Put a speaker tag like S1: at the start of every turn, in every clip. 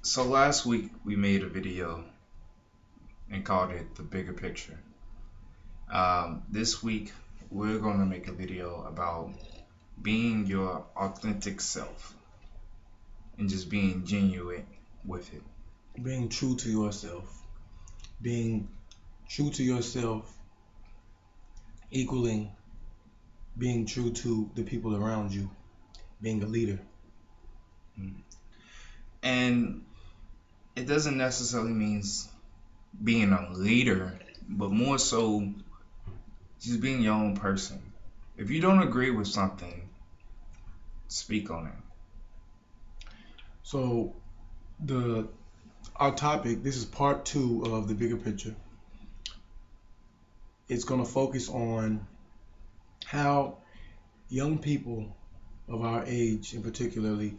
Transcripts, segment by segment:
S1: So last week we made a video and called it The Bigger Picture. This week we're going to make a video about being your authentic self and just being genuine with it.
S2: Being true to yourself. Being true to yourself equaling being true to the people around you. Being a leader.
S1: And it doesn't necessarily mean being a leader, but more so just being your own person. If you don't agree with something, speak on it.
S2: So the our topic, this is part 2 of the bigger picture. It's going to focus on how young people of our age, in particularly,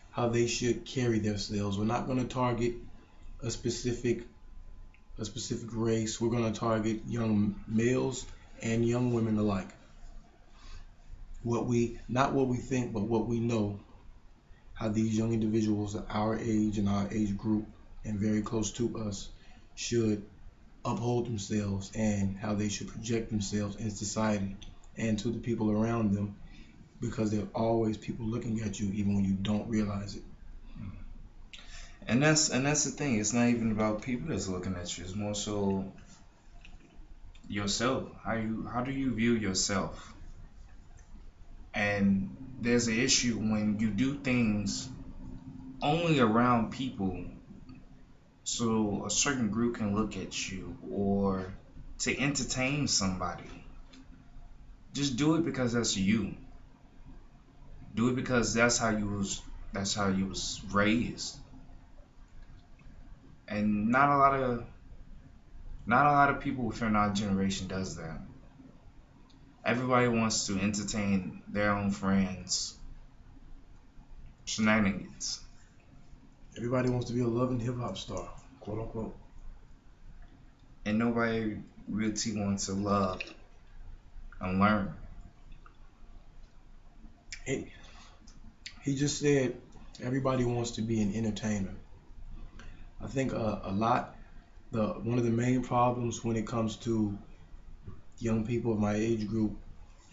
S2: how they should carry themselves. We're not going to target a specific race. We're going to target young males and young women alike. Not what we think, but what we know, how these young individuals at our age and our age group and very close to us should uphold themselves and how they should project themselves in society and to the people around them, because there are always people looking at you even when you don't realize it.
S1: And that's the thing. It's not even about people that's looking at you. It's more so yourself. How do you view yourself? And there's an issue when you do things only around people so a certain group can look at you or to entertain somebody. Just do it because that's you. Do it because that's how you was raised. And not a lot of people within our generation does that. Everybody wants to entertain their own friends' shenanigans.
S2: Everybody wants to be a loving hip hop star, quote unquote.
S1: And nobody really wants to love and learn.
S2: He just said everybody wants to be an entertainer. I think a lot, one of the main problems when it comes to young people of my age group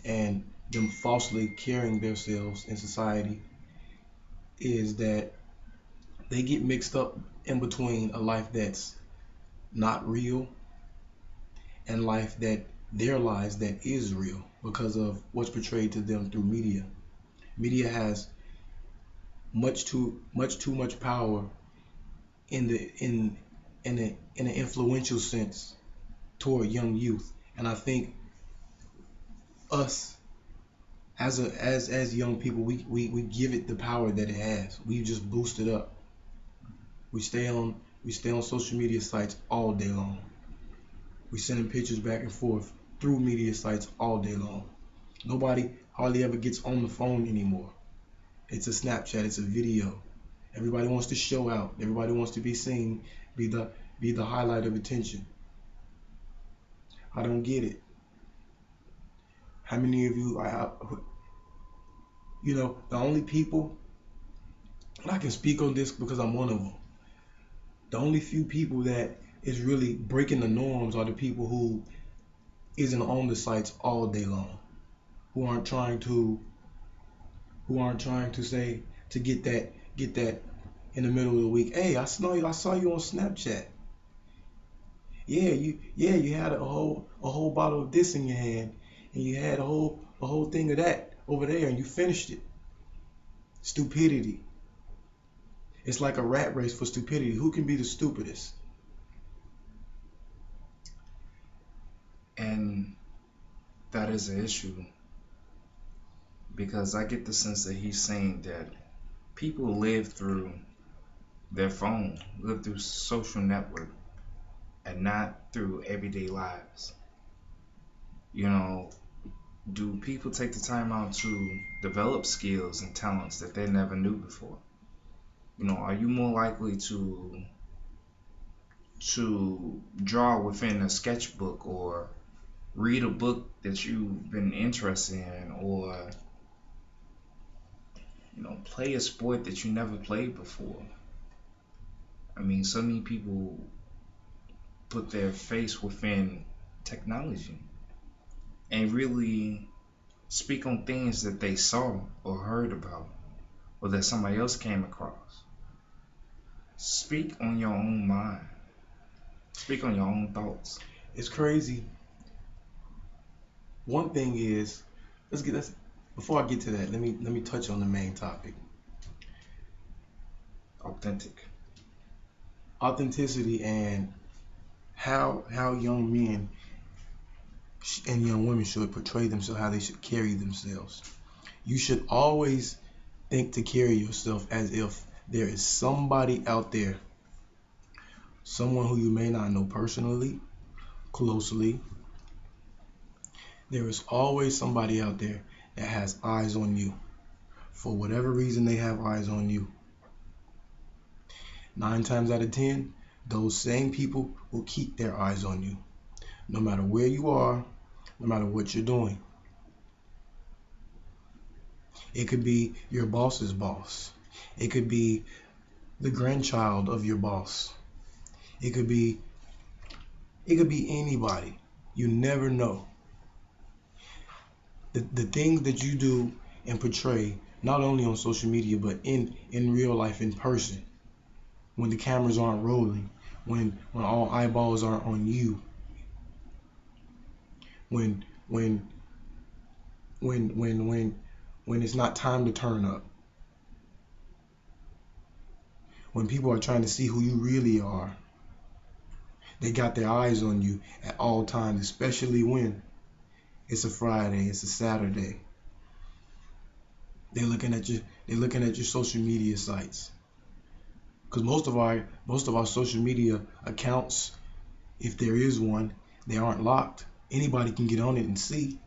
S2: and them falsely carrying themselves in society is that they get mixed up in between a life that's not real and life that their lives that is real because of what's portrayed to them through media. Media has much power in the in an influential sense toward young youth, and I think us as young people, we give it the power that it has. We just boost it up. We stay on social media sites all day long. We sending pictures back and forth through media sites all day long. Nobody hardly ever gets on the phone anymore. It's a Snapchat, it's a video. Everybody wants to show out. Everybody wants to be seen, be the highlight of attention. I don't get it. How many of you the only people, and I can speak on this because I'm one of them. The only few people that is really breaking the norms are the people who isn't on the sites all day long, who aren't trying to say to get that in the middle of the week. Hey, I saw you on Snapchat. Yeah, you had a whole bottle of this in your hand, and you had a whole thing of that over there, and you finished it. Stupidity. It's like a rat race for stupidity. Who can be the stupidest?
S1: And that is an issue because I get the sense that he's saying that people live through their phone, live through social network, and not through everyday lives. You know, do people take the time out to develop skills and talents that they never knew before? Are you more likely to draw within a sketchbook or read a book that you've been interested in or play a sport that you never played before? I mean, so many people put their face within technology and really speak on things that they saw or heard about or that somebody else came across. Speak on your own mind. Speak on your own thoughts.
S2: It's crazy. One thing is, let's before I get to that, let me touch on the main topic.
S1: Authentic.
S2: Authenticity and how young men and young women should portray themselves, how they should carry themselves. You should always think to carry yourself as if there is somebody out there, someone who you may not know personally, closely. There is always somebody out there that has eyes on you. For whatever reason, they have eyes on you. 9 times out of 10, those same people will keep their eyes on you, no matter where you are, no matter what you're doing. It could be your boss's boss. It could be the grandchild of your boss. It could be anybody. You never know. The things that you do and portray, not only on social media, but in real life, in person, when the cameras aren't rolling, when all eyeballs aren't on you, when it's not time to turn up, when people are trying to see who you really are, they got their eyes on you at all times, especially when it's a Friday, it's a Saturday. They're looking at your social media sites. Because most of our social media accounts, if there is one, they aren't locked. Anybody can get on it and see.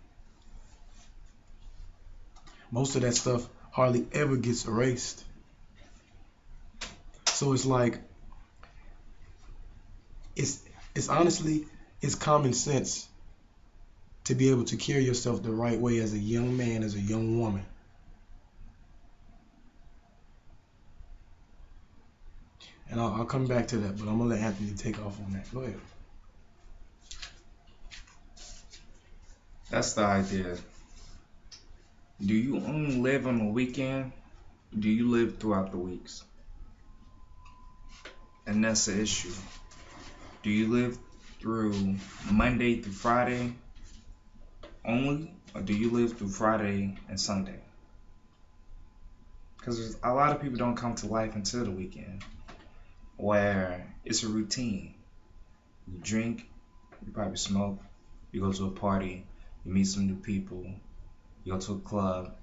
S2: Most of that stuff hardly ever gets erased. So it's like, it's honestly, it's common sense to be able to carry yourself the right way as a young man, as a young woman. And I'll come back to that, but I'm gonna let Anthony take off on that. Go ahead.
S1: That's the idea. Do you only live on the weekend? Do you live throughout the weeks? And that's the issue. Do you live through Monday through Friday only? Or do you live through Friday and Sunday? Because a lot of people don't come to life until the weekend, where it's a routine. You drink, you probably smoke, you go to a party, you meet some new people, you go to a club,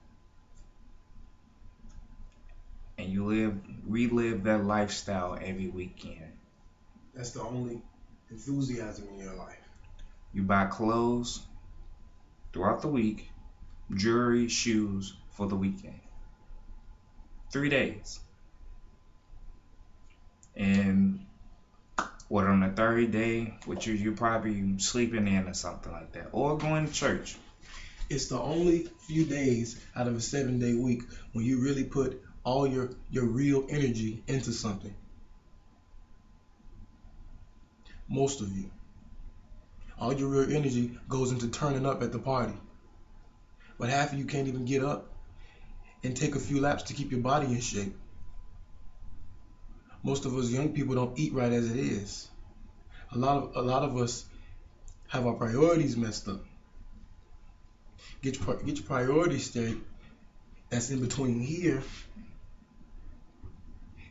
S1: and you relive that lifestyle every weekend.
S2: That's the only enthusiasm in your life.
S1: You buy clothes throughout the week, jewelry, shoes for the weekend. 3 days. And what, on the third day, which you're probably sleeping in or something like that, or going to church.
S2: It's the only few days out of a 7-day week when you really put all your real energy into something. Most of you. All your real energy goes into turning up at the party. But half of you can't even get up and take a few laps to keep your body in shape. Most of us young people don't eat right as it is. A lot of us have our priorities messed up. Get your priorities straight. That's in between here,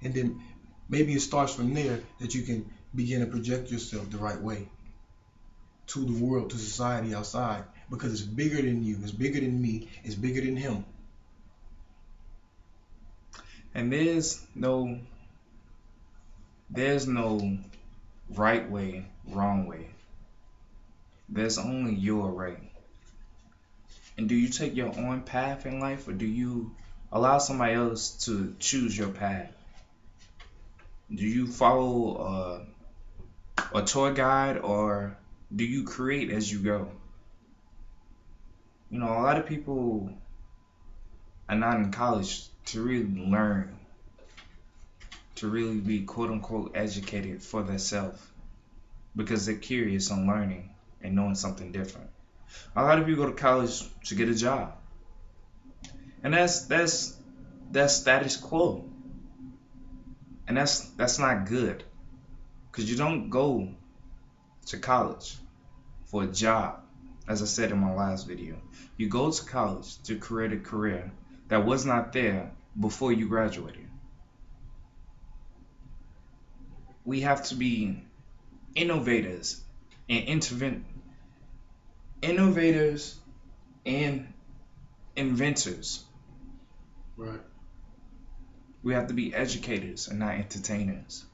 S2: and then maybe it starts from there that you can begin to project yourself the right way to the world, to society outside, because it's bigger than you, it's bigger than me, it's bigger than him.
S1: And there's no right way, wrong way. There's only your way. And do you take your own path in life, or do you allow somebody else to choose your path? Do you follow a tour guide, or do you create as you go? You know, a lot of people are not in college to really learn to really be quote unquote educated for themselves because they're curious on learning and knowing something different. A lot of people go to college to get a job, and that's status quo, and that's not good because you don't go to college for a job. As I said in my last video, you go to college to create a career that was not there before you graduated. We have to be innovators and innovators and inventors.
S2: Right.
S1: We have to be educators and not entertainers.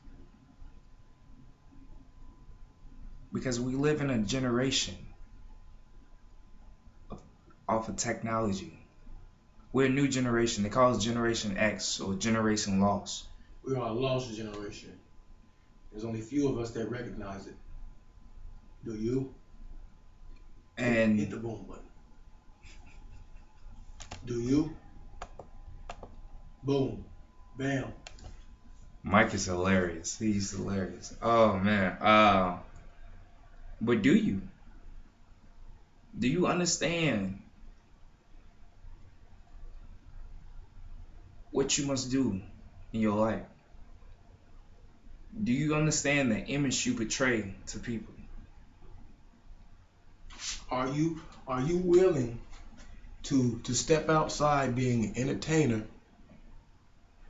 S1: Because we live in a generation off of technology. We're a new generation. They call us Generation X or Generation Lost.
S2: We are a lost generation. There's only few of us that recognize it. Do you?
S1: And
S2: hit the boom button. Do you? Boom. Bam.
S1: Mike is hilarious. He's hilarious. Oh man. But do you? Do you understand what you must do in your life? Do you understand the image you portray to people?
S2: Are you willing to step outside being an entertainer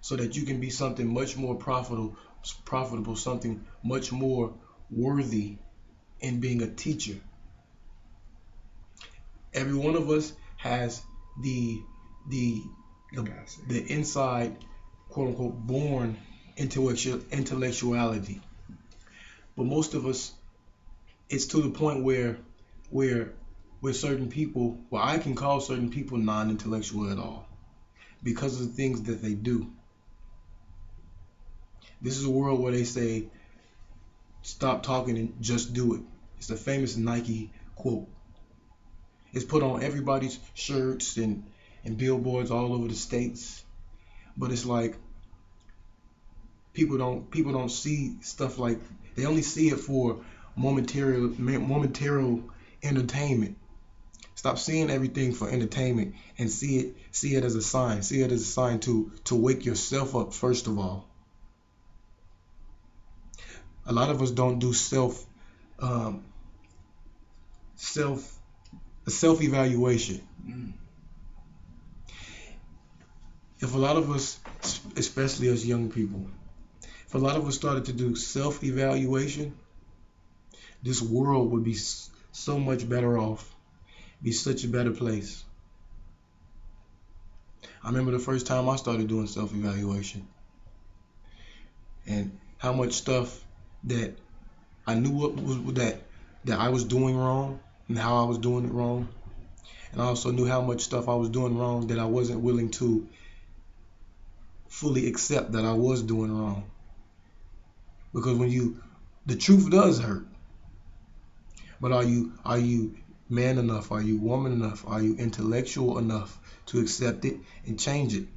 S2: so that you can be something much more profitable, something much more worthy in being a teacher? Every one of us has the inside, quote unquote, born intellectuality. But most of us, it's to the point where certain people, well, I can call certain people non-intellectual at all because of the things that they do. This is a world where they say, stop talking and just do it. It's the famous Nike quote. It's put on everybody's shirts and billboards all over the states. But it's like people don't see stuff like, they only see it for momentary entertainment. Stop seeing everything for entertainment and see it as a sign. See it as a sign to wake yourself up first of all. A lot of us don't do self-evaluation. If a lot of us, especially as young people, if a lot of us started to do self-evaluation, this world would be so much better off, be such a better place. I remember the first time I started doing self-evaluation and how much stuff that I knew that I was doing wrong and how I was doing it wrong. And I also knew how much stuff I was doing wrong that I wasn't willing to fully accept that I was doing wrong. Because the truth does hurt. But are you man enough? Are you woman enough? Are you intellectual enough to accept it and change it?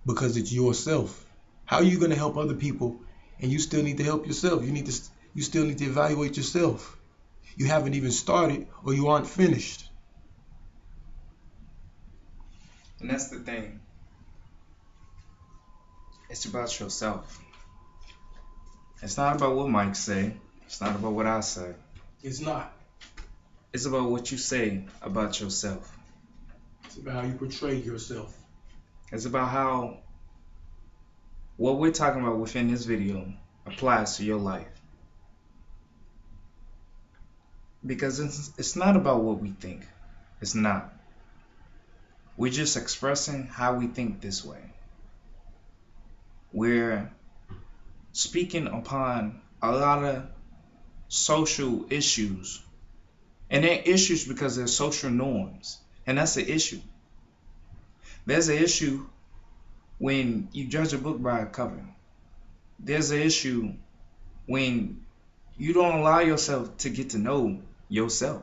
S2: Because it's yourself. How are you going to help other people and you still need to help yourself? You still need to evaluate yourself. You haven't even started or you aren't finished.
S1: And that's the thing. It's about yourself. It's not about what Mike say. It's not about what I say.
S2: It's not.
S1: It's about what you say about yourself.
S2: It's about how you portray yourself.
S1: It's about how what we're talking about within this video applies to your life. Because it's not about what we think. It's not. We're just expressing how we think this way. We're speaking upon a lot of social issues. And they're issues because they're social norms. And that's the issue. There's an issue when you judge a book by a cover. There's an issue when you don't allow yourself to get to know yourself.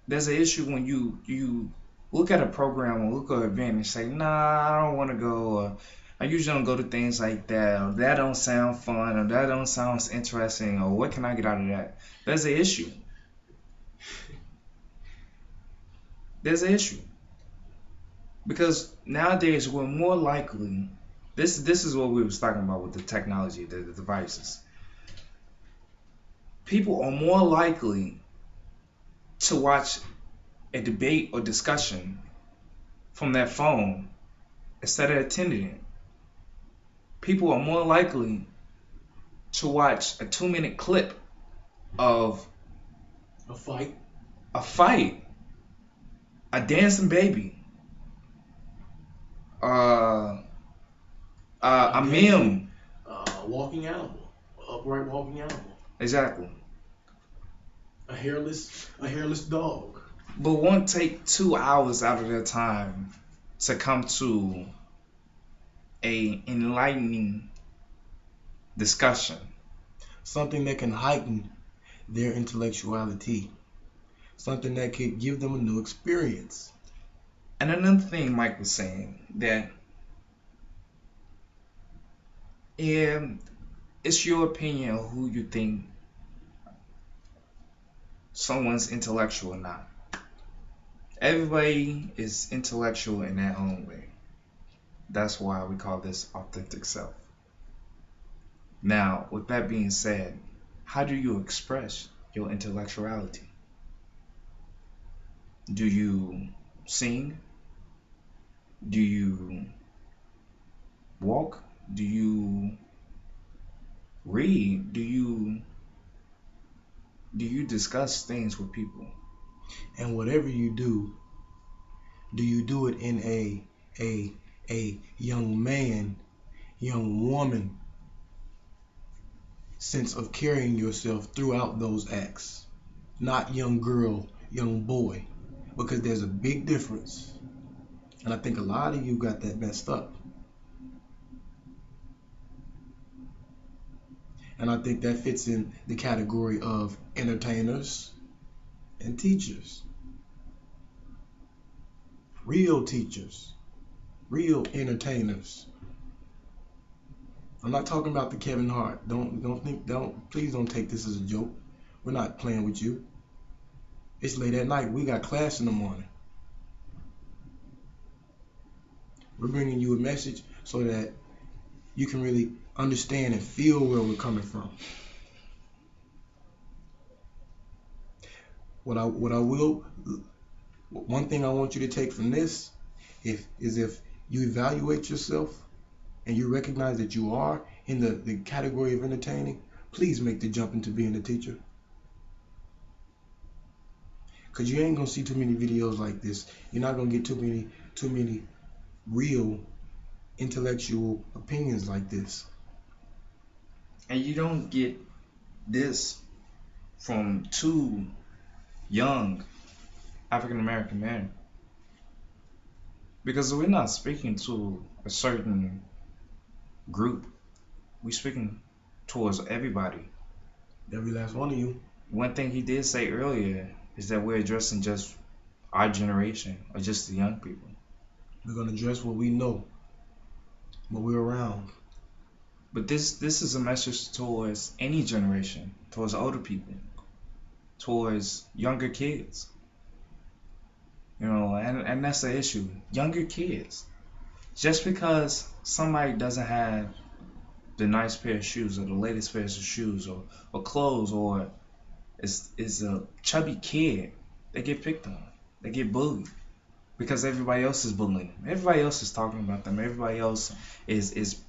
S1: There's an issue when you look at a program or look at an event and say, nah, I don't want to go. Or, I usually don't go to things like that. Or that don't sound fun. Or that don't sound interesting. Or what can I get out of that? There's an issue. There's an issue. Because nowadays we're more likely. This is what we was talking about with the technology, the devices. People are more likely to watch a debate or discussion from their phone instead of attending it. People are more likely to watch a 2-minute clip of
S2: A fight.
S1: A dancing baby, a meme.
S2: Walking animal. Upright walking animal.
S1: Exactly.
S2: A hairless dog.
S1: But won't take 2 hours out of their time to come to a enlightening discussion.
S2: Something that can heighten their intellectuality. Something that could give them a new experience.
S1: And another thing Mike was saying, that it's your opinion of who you think someone's intellectual or not. Everybody is intellectual in their own way. That's why we call this authentic self. Now, with that being said, how do you express your intellectuality? Do you sing? Do you walk? Do you read? Do you discuss things with people?
S2: And whatever you do you do it in a young man, young woman sense of carrying yourself throughout those acts? Not young girl, young boy. Because there's a big difference. And I think a lot of you got that messed up. And I think that fits in the category of entertainers and teachers. Real teachers, real entertainers. I'm not talking about the Kevin Hart. Please don't take this as a joke. We're not playing with you. It's late at night. We got class in the morning. We're bringing you a message so that you can really understand and feel where we're coming from. One thing I want you to take from this is if you evaluate yourself and you recognize that you are in the category of entertaining, please make the jump into being a teacher. Because you ain't going to see too many videos like this. You're not going to get too many real intellectual opinions like this.
S1: And you don't get this from two young African American men. Because we're not speaking to a certain group. We're speaking towards everybody.
S2: Every last one of you.
S1: One thing he did say earlier is that we're addressing just our generation or just the young people.
S2: We're going to address what we know, what we're around.
S1: But this is a message towards any generation, towards older people, towards younger kids. You know, and that's the issue. Younger kids. Just because somebody doesn't have the nice pair of shoes or the latest pair of shoes or clothes or is a chubby kid, they get picked on. They get bullied. Because everybody else is bullying them. Everybody else is talking about them. Everybody else is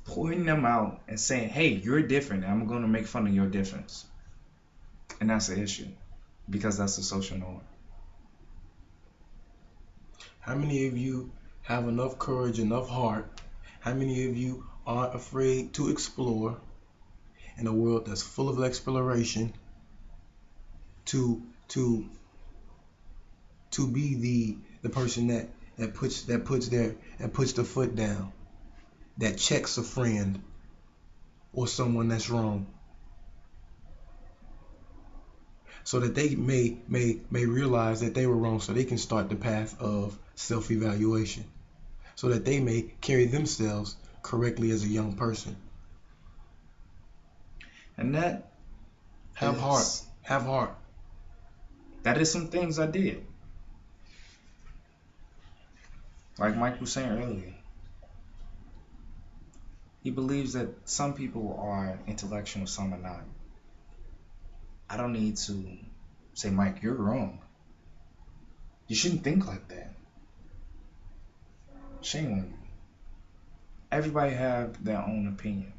S1: pointing them out and saying, hey, you're different. I'm going to make fun of your difference. And that's the issue. Because that's the social norm.
S2: How many of you have enough courage, enough heart? How many of you aren't afraid to explore in a world that's full of exploration to be the person that puts the foot down, that checks a friend or someone that's wrong? so that they may realize that they were wrong, so they can start the path of self-evaluation, so that they may carry themselves correctly as a young person.
S1: And that
S2: Have heart.
S1: is
S2: Have heart.
S1: that is some things I did. Like Mike was saying earlier, he believes that some people are intellectual, some are not. I don't need to say, Mike, you're wrong. You shouldn't think like that. Shame on you. Everybody have their own opinion.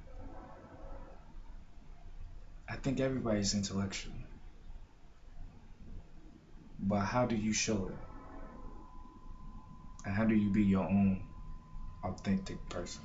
S1: I think everybody's intellectual. But how do you show it? And how do you be your own authentic person?